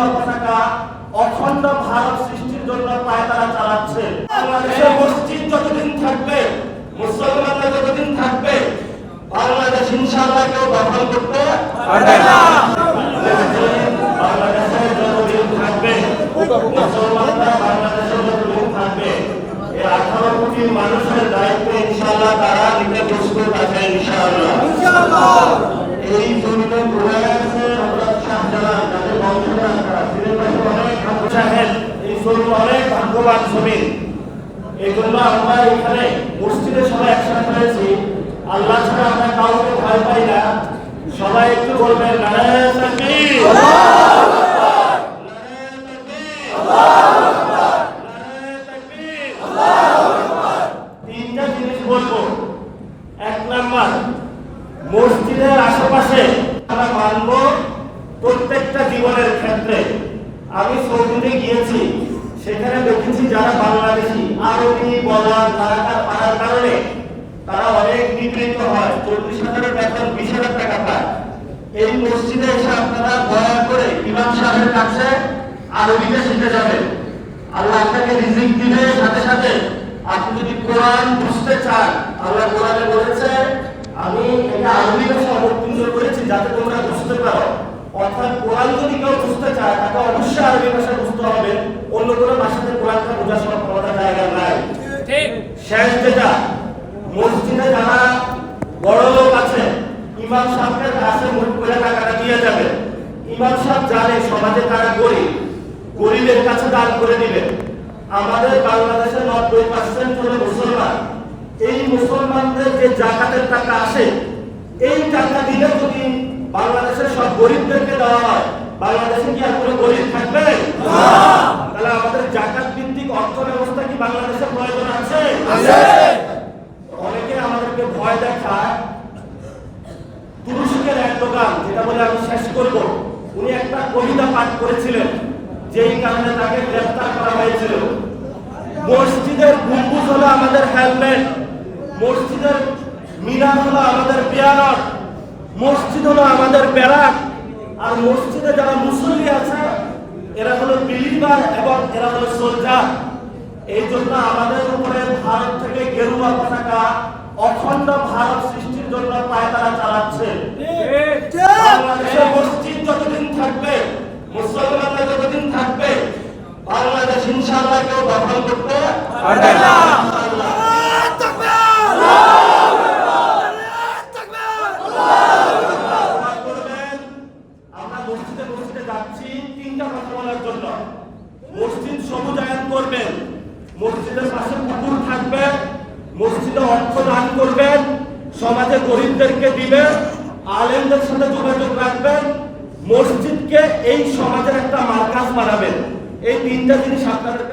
গেরুয়া পতাকা অখণ্ড ভারত সৃষ্টির জন্য পায়তারা চালাচ্ছে। বাংলাদেশে মসজিদ যতদিন থাকবে, মুসলমানরা যতদিন থাকবে, বাংলাদেশ ইনশাআল্লাহ কেউ দখল করতে পারবে না। বাংলাদেশে যতদিন থাকবে, মুসলমানরা বাংলাদেশে যতদিন থাকবে, এই 18 কোটি মানুষের দায়িত্ব ইনশাআল্লাহ তারা নিতে প্রস্তুত আছে ইনশাআল্লাহ। এই জমিনে ঘুরে আছে হযরত শাহজালাল, যাদের বংশধর তারা সিলেট অনেক সাহেব, এই জমি অনেক ভাগ্যবান জমি। এই জন্য আমরা এখানে মসজিদে সবাই একসাথে হয়েছি। আল্লাহ ছাড়া আমরা কাউকে ভয় পাই না। সবাই একটু বলবেন নারায়ে তাকবীর, আল্লাহু আকবার, নারায়ে তাকবীর, আল্লাহু আকবার, নারায়ে তাকবীর, আল্লাহু আকবার। তিনটা জিনিস বলবো। এক নাম্বার, মসজিদের আশেপাশে আমরা মানব প্রত্যেকটা জীবনের ক্ষেত্রে। আমি সৌদিতে গিয়েছি, সেখানে দেখেছি যারা বাংলাদেশি আরবি বলার পারার কারণে তারা অনেক নিপীড়িত হয়। 40,000 বেতন 20,000 টাকা পায়। এই মসজিদে এসে আপনারা দয়া করে ইমাম সাহেবের কাছে আরবিতে শিখে যাবেন। আল্লাহ আপনাকে রিজিক দিবে, সাথে সাথে আপনি যদি কোরআন বুঝতে চান, আল্লাহ কোরআনে বলেছে আমি এটা আরবি ভাষা অবতীর্ণ করেছি যাতে তোমরা বুঝতে পারো। অর্থাৎ কোরআন যদি কেউ বুঝতে চায় তাকে অবশ্যই আরবি ভাষা বুঝতে হবে। অন্য কোনো ভাষাতে কোরআনটা বোঝার সম্ভাবনা জায়গা নাই। ঠিক। শেষ যেটা, মসজিদে যারা বড় লোক আছে, ইমাম সাহেবকে কাছে মুখ করে টাকাটা দিয়ে যাবে। ইমাম সাহেব জানে সমাজে তারা গরিব, গরিবের কাছে দান করে দিবে। আমাদের বাংলাদেশে 90% হলো মুসলমান। এই মুসলমানদের যে যাকাতের টাকা আসে, এই টাকা দিলে যদি বাংলাদেশের সব গরিবদেরকে দেওয়া হয়, বাংলাদেশে কি আর কোনো গরিব থাকবে না? তাহলে আমাদের যাকাত ভিত্তিক অর্থ ব্যবস্থা কি বাংলাদেশে প্রয়োজন আছে? অনেকে আমাদেরকে ভয় দেখায়। তুরস্কের এরদোগান, যেটা বলে আমি শেষ করব, উনি একটা কবিতা পাঠ করেছিলেন, যেই কারণে তাকে গ্রেফতার করা হয়েছিল। মসজিদের গম্বুজ হলো আমাদের হেলমেট, মসজিদের মিনার হলো আমাদের পিয়ানট, মসজিদ হলো আমাদের ব্যারাক, আর মসজিদে যারা মুসল্লি আছে এরা হলো বিলিভার এবং এরা হলো সোলজার। এই জন্য আমাদের উপরে ভারত থেকে গেরুয়া পতাকা অখণ্ড ভারত সৃষ্টির জন্য পায়তারা চালাচ্ছে। বাংলাদেশে মসজিদ যতদিন থাকবে, মুসলমানরা যতদিন থাকবে, বাংলাদেশ ইনশাআল্লাহ কেউ দখল করতে পারবে না। আমরা মসজিদে মসজিদে যাচ্ছি তিনটা কথা বলার জন্য। মসজিদ সবুজায়ন করবেন, মসজিদের পাশে পুকুর থাকবে, মসজিদে অর্থ দান করবেন, সমাজে গরিবদেরকে দিবেন, আলেমদের সাথে যোগাযোগ রাখবেন, মসজিদকে এই সমাজের একটা মার্কাজ বানাবেন। এই তিনটা জিনিস আপনাদের